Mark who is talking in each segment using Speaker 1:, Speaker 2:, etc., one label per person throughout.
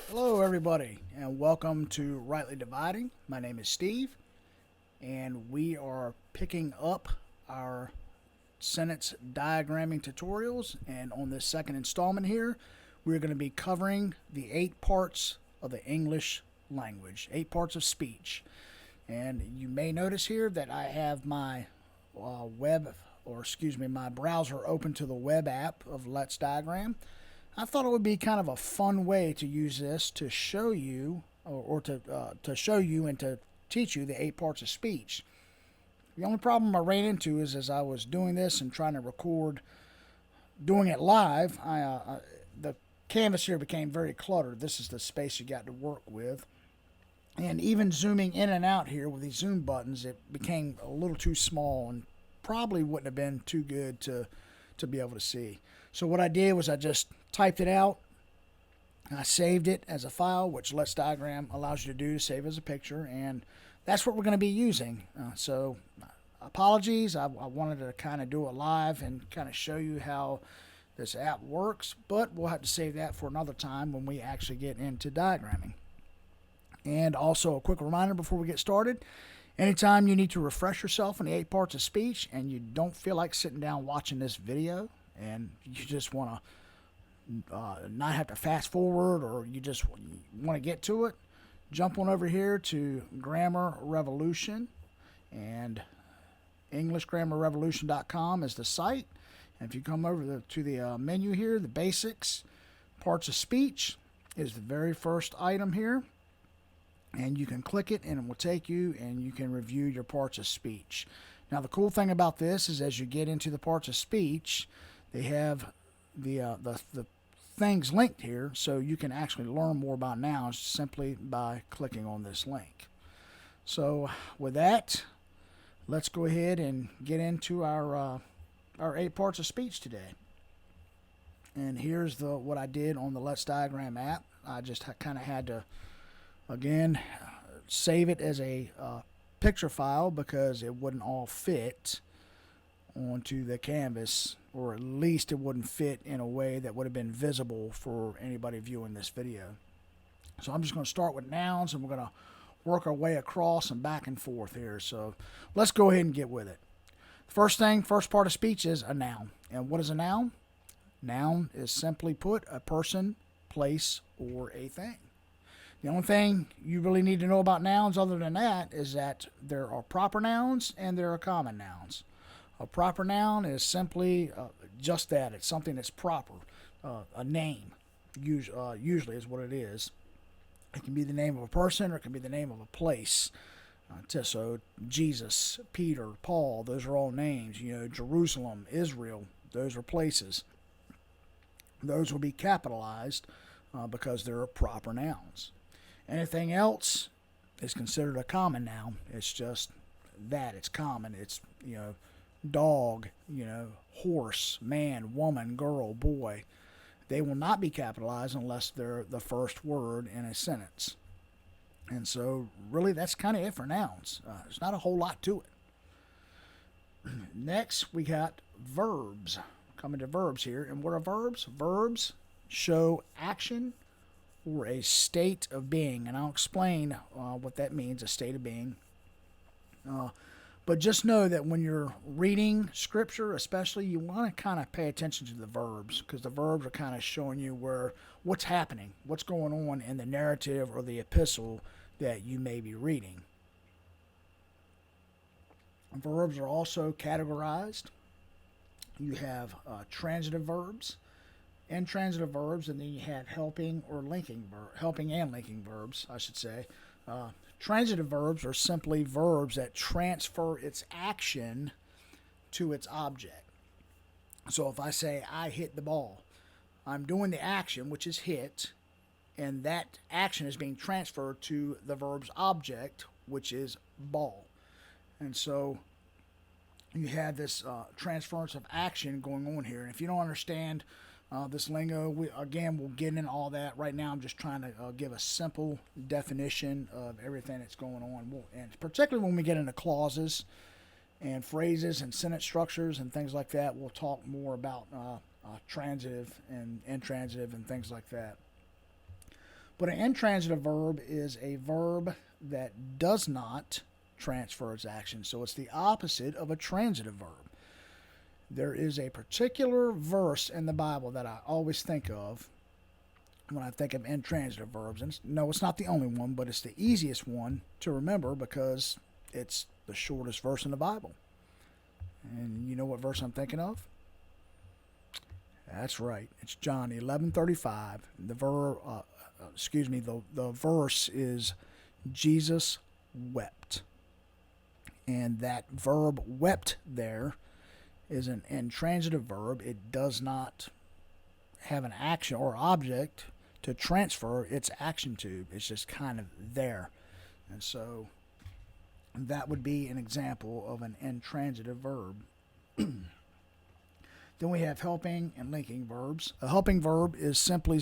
Speaker 1: Hello, everybody, and welcome to Rightly Dividing. My name is Steve, and we are picking up our sentence diagramming tutorials. And on this second installment here, we're going to be covering the 8 parts of the English language, 8 parts of speech. And you may notice here that I have my my browser open to the web app of Let's Diagram. I thought it would be kind of a fun way to use this to show you, or to show you and to teach you the 8 parts of speech. The only problem I ran into is as I was doing this and trying to record, doing it live, the canvas here became very cluttered. This is the space you got to work with. And even zooming in and out here with these zoom buttons, it became a little too small and probably wouldn't have been too good to be able to see. So what I did was I just typed it out. I saved it as a file, which Let's Diagram allows you to do, to save as a picture, and that's what we're going to be using. So apologies, I wanted to kind of do it live and kind of show you how this app works, but we'll have to save that for another time when we actually get into diagramming. And also a quick reminder before we get started, anytime you need to refresh yourself in the 8 parts of speech and you don't feel like sitting down watching this video and you just want to not have to fast forward, or you just want to get to it, jump on over here to Grammar Revolution, and EnglishGrammarRevolution.com is the site. And if you come over to the menu here, the basics, parts of speech is the very first item here. And you can click it and it will take you and you can review your parts of speech. Now the cool thing about this is as you get into the parts of speech, they have the things linked here, so you can actually learn more about nouns simply by clicking on this link. So with that, let's go ahead and get into our 8 parts of speech today. And here's what I did on the Let's Diagram app. I just kind of had to again save it as a picture file because it wouldn't all fit onto the canvas, or at least it wouldn't fit in a way that would have been visible for anybody viewing this video. So I'm just going to start with nouns and we're going to work our way across and back and forth here. So let's go ahead and get with it. First part of speech is a noun. And what is a noun? Noun is simply put a person, place, or a thing. The only thing you really need to know about nouns other than that is that there are proper nouns and there are common nouns. A proper noun is simply just that. It's something that's proper. A name usually is what it is. It can be the name of a person or it can be the name of a place. So Jesus, Peter, Paul, those are all names. Jerusalem, Israel, those are places. Those will be capitalized because they're proper nouns. Anything else is considered a common noun. It's just that. It's common. It's, dog, horse, man, woman, girl, boy. They will not be capitalized unless they're the first word in a sentence. And so really that's kind of it for nouns. There's not a whole lot to it. Next we got verbs. Coming to verbs here. And what are verbs? Verbs show action or a state of being. And I'll explain what that means, a state of being. But just know that when you're reading scripture, especially, you want to kind of pay attention to the verbs, because the verbs are kind of showing you what's happening, what's going on in the narrative or the epistle that you may be reading. Verbs are also categorized. You have transitive verbs, intransitive verbs, and then you have helping and linking verbs, I should say. Transitive verbs are simply verbs that transfer its action to its object. So if I say, I hit the ball, I'm doing the action, which is hit, and that action is being transferred to the verb's object, which is ball. And so you have this transference of action going on here. And if you don't understand this lingo, we'll get into all that. Right now I'm just trying to give a simple definition of everything that's going on, and particularly when we get into clauses and phrases and sentence structures and things like that, we'll talk more about transitive and intransitive and things like that. But an intransitive verb is a verb that does not transfer its action. So it's the opposite of a transitive verb. There is a particular verse in the Bible that I always think of when I think of intransitive verbs. And no, it's not the only one, but it's the easiest one to remember because it's the shortest verse in the Bible. And you know what verse I'm thinking of? That's right. It's John 11:35. The verse is Jesus wept. And that verb wept there is an intransitive verb. It does not have an action or object to transfer its action to. It's just kind of there. And so that would be an example of an intransitive verb. Then we have helping and linking verbs. A helping verb is simply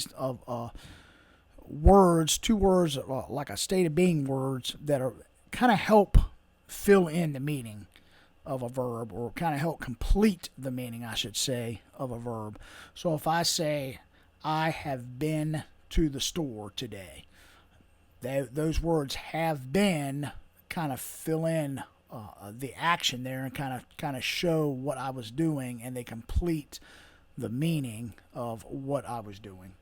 Speaker 1: words, two words, like a state of being words that are kind of help fill in the meaning of a verb, or kind of help complete the meaning, I should say, of a verb. So if I say, I have been to the store today, those words have been kind of fill in the action there and kind of show what I was doing, and they complete the meaning of what I was doing.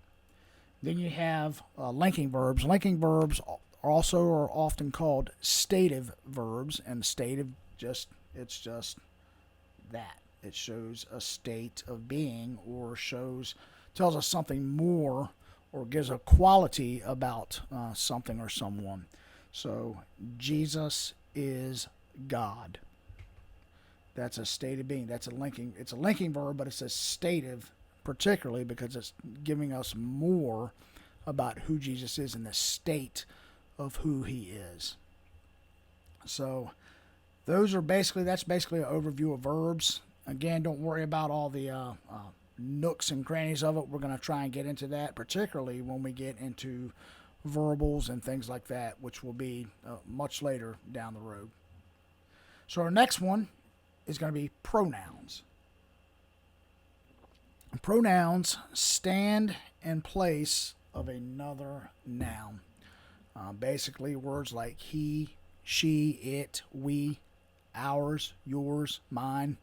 Speaker 1: Then you have linking verbs. Linking verbs also are often called stative verbs, and stative it's just that. It shows a state of being, or tells us something more, or gives a quality about something or someone. So Jesus is God. That's a state of being. It's a linking verb, but it's a stative, particularly because it's giving us more about who Jesus is and the state of who he is. So that's basically an overview of verbs. Again, don't worry about all the nooks and crannies of it. We're going to try and get into that, particularly when we get into verbals and things like that, which will be much later down the road. So our next one is going to be pronouns. Pronouns stand in place of another noun. Basically, words like he, she, it, we, ours, yours, mine,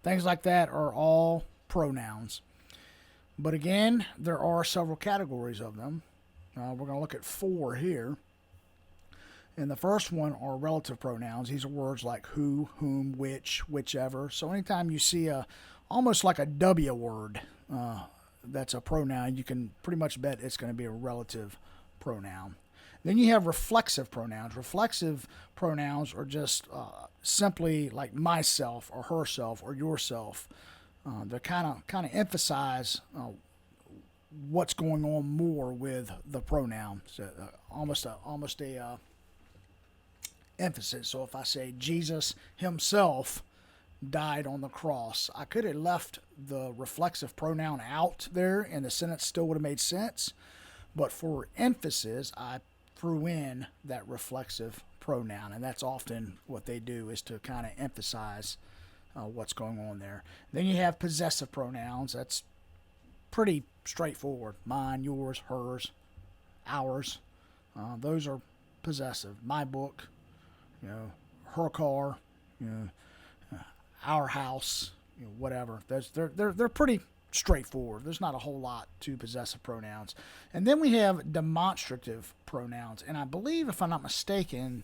Speaker 1: things like that are all pronouns. But again, there are several categories of them. We're going to look at 4 here. And the first one are relative pronouns. These are words like who, whom, which, whichever. So anytime you see almost like a W word that's a pronoun, you can pretty much bet it's going to be a relative pronoun. Then you have reflexive pronouns. Reflexive pronouns are just simply like myself or herself or yourself. They kind of emphasize what's going on more with the pronoun. So almost a emphasis. So if I say Jesus himself died on the cross, I could have left the reflexive pronoun out there and the sentence still would have made sense. But for emphasis, I threw in that reflexive pronoun, and that's often what they do, is to kind of emphasize what's going on there. Then you have possessive pronouns. That's pretty straightforward. Mine, yours, hers, ours. Those are possessive. My book, her car, our house, whatever. They're pretty straightforward. There's not a whole lot to possessive pronouns. And then we have demonstrative pronouns. And I believe, if I'm not mistaken,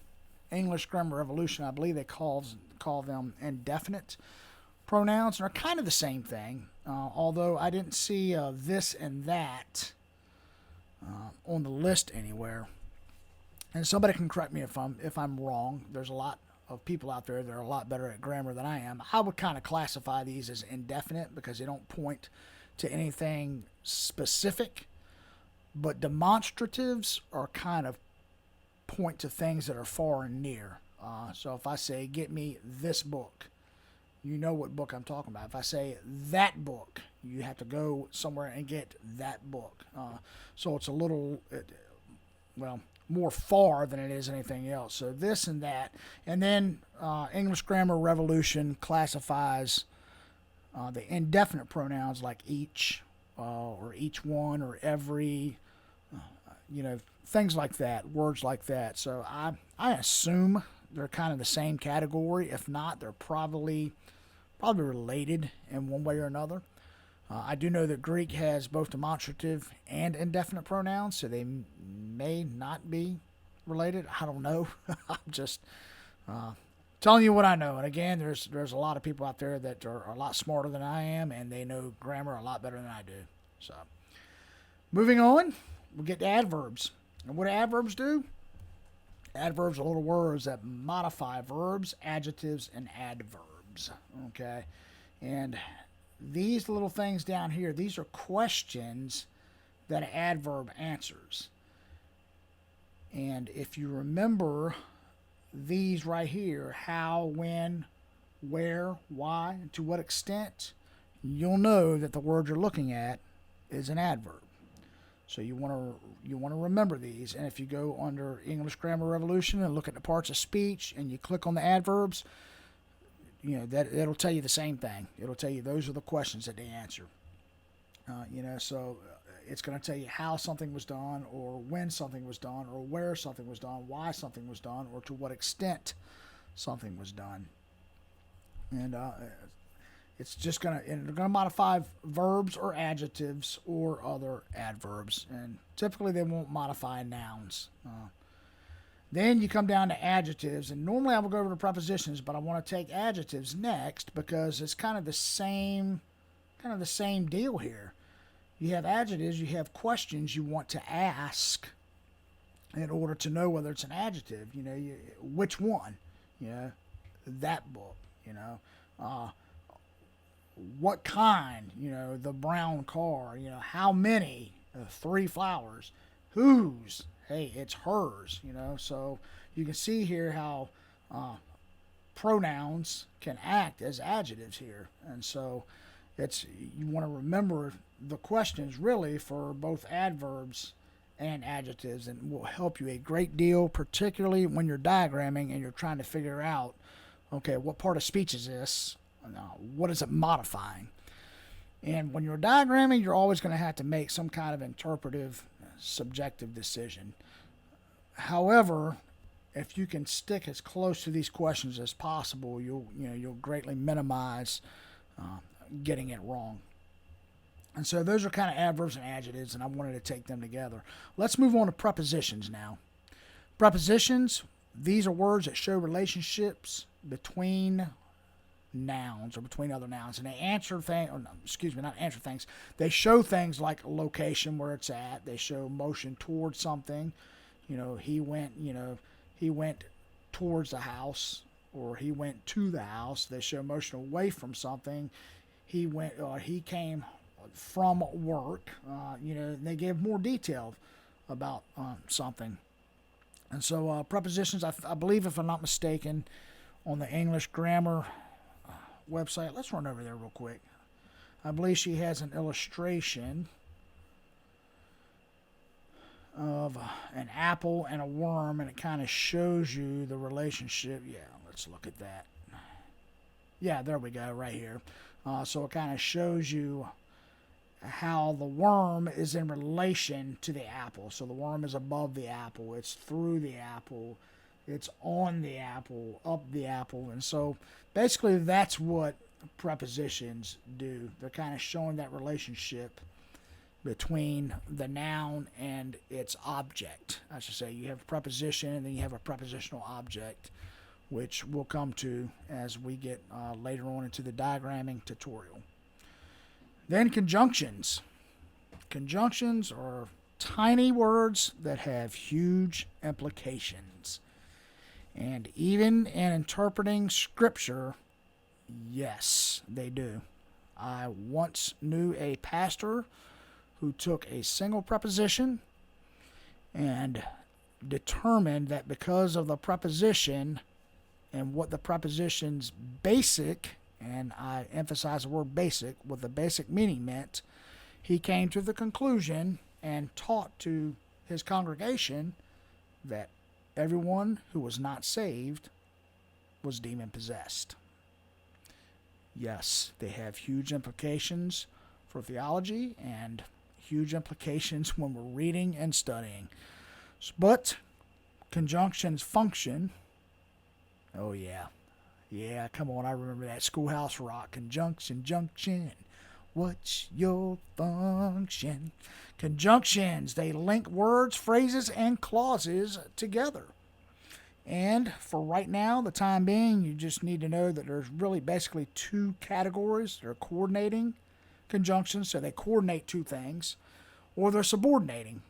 Speaker 1: English Grammar Revolution, I believe they call them indefinite pronouns. And they're kind of the same thing, although I didn't see this and that on the list anywhere. And somebody can correct me if I'm wrong. There's a lot of people out there that are a lot better at grammar than I am. I would kind of classify these as indefinite because they don't point to anything specific. But demonstratives are kind of point to things that are far and near. So if I say, get me this book, you know what book I'm talking about. If I say that book, you have to go somewhere and get that book. So it's a little, more far than it is anything else. So this and that. And then English Grammar Revolution classifies the indefinite pronouns like each or each one or every. things like that, words like that. So I assume they're kind of the same category. If not, they're probably related in one way or another. I do know that Greek has both demonstrative and indefinite pronouns, so they may not be related. I don't know. I'm just telling you what I know. And again, there's a lot of people out there that are a lot smarter than I am, and they know grammar a lot better than I do. So, moving on, we'll get to adverbs. And what do adverbs do? Adverbs are little words that modify verbs, adjectives, and adverbs. Okay? And these little things down here, these are questions that an adverb answers. And if you remember these right here, how, when, where, why, and to what extent, you'll know that the word you're looking at is an adverb. So you want to remember these. And if you go under English Grammar Revolution and look at the parts of speech and you click on the adverbs, that it'll tell you the same thing. It'll tell you those are the questions that they answer. So it's going to tell you how something was done, or when something was done, or where something was done, why something was done, or to what extent something was done. And it's just they're going to modify verbs or adjectives or other adverbs. And typically they won't modify nouns. Then you come down to adjectives, and normally I will go over to prepositions, but I want to take adjectives next because it's kind of the same deal here. You have adjectives, you have questions you want to ask in order to know whether it's an adjective. Which one? That book. What kind? The brown car. How many? 3 flowers. Whose? Hey, it's hers, So you can see here how pronouns can act as adjectives here. And so you want to remember the questions really for both adverbs and adjectives, and will help you a great deal, particularly when you're diagramming and you're trying to figure out, okay, what part of speech is this? What is it modifying? And when you're diagramming, you're always going to have to make some kind of interpretive, subjective decision. However, if you can stick as close to these questions as possible, you'll greatly minimize getting it wrong. And so those are kind of adverbs and adjectives, and I wanted to take them together. Let's move on to prepositions now. Prepositions, these are words that show relationships between nouns or between other nouns, and they answer things, not answer things. They show things like location, where it's at. They show motion towards something. He went towards the house, or he went to the house. They show motion away from something. He came from work. They give more detail about something. And so prepositions, I believe, if I'm not mistaken, on the English Grammar website, let's run over there real quick. I believe she has an illustration of an apple and a worm, and it kind of shows you the relationship. Yeah, let's look at that. Yeah, there we go, right here. So it kind of shows you how the worm is in relation to the apple. So the worm is above the apple, it's through the apple, it's on the apple, up the apple. And so basically that's what prepositions do. They're kind of showing that relationship between the noun and its object. I should say, you have a preposition and then you have a prepositional object, which we'll come to as we get later on into the diagramming tutorial. Then conjunctions. Conjunctions are tiny words that have huge implications. And even in interpreting scripture, yes, they do. I once knew a pastor who took a single preposition and determined that because of the preposition and what the preposition's basic, and I emphasize the word basic, what the basic meaning meant, he came to the conclusion and taught to his congregation that everyone who was not saved was demon possessed. Yes, they have huge implications for theology and huge implications when we're reading and studying. But conjunctions function. Oh, yeah. Yeah, come on, I remember that Schoolhouse Rock. Conjunction, junction. What's your function? Conjunctions, they link words, phrases, and clauses together. And for right now, the time being, you just need to know that there's really basically two categories. They're coordinating conjunctions, so they coordinate two things, or they're subordinating.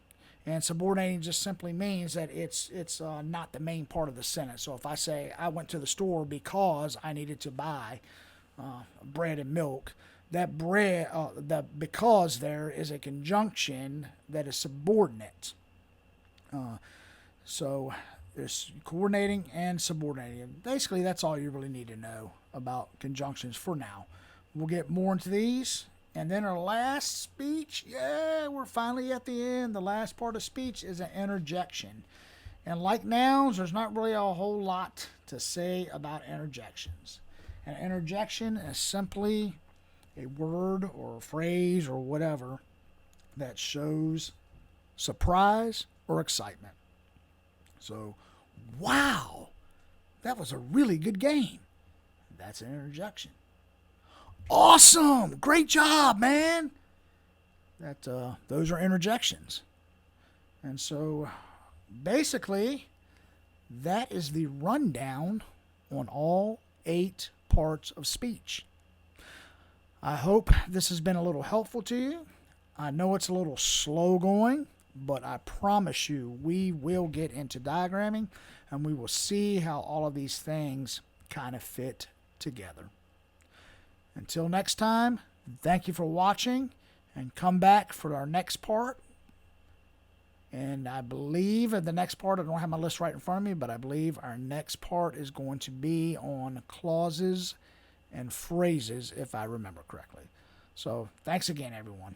Speaker 1: And subordinating just simply means that it's not the main part of the sentence. So if I say, I went to the store because I needed to buy bread and milk, that the because there is a conjunction that is subordinate. So there's coordinating and subordinating. Basically, that's all you really need to know about conjunctions for now. We'll get more into these. And then our last speech, yeah, we're finally at the end. The last part of speech is an interjection. And like nouns, there's not really a whole lot to say about interjections. An interjection is simply a word or a phrase or whatever that shows surprise or excitement. So, wow, that was a really good game. That's an interjection. Awesome! Great job, man! Those are interjections. And so, basically, that is the rundown on all 8 parts of speech. I hope this has been a little helpful to you. I know it's a little slow going, but I promise you we will get into diagramming and we will see how all of these things kind of fit together. Until next time, thank you for watching and come back for our next part. And I believe in the next part, I don't have my list right in front of me, but I believe our next part is going to be on clauses and phrases, if I remember correctly. So thanks again, everyone.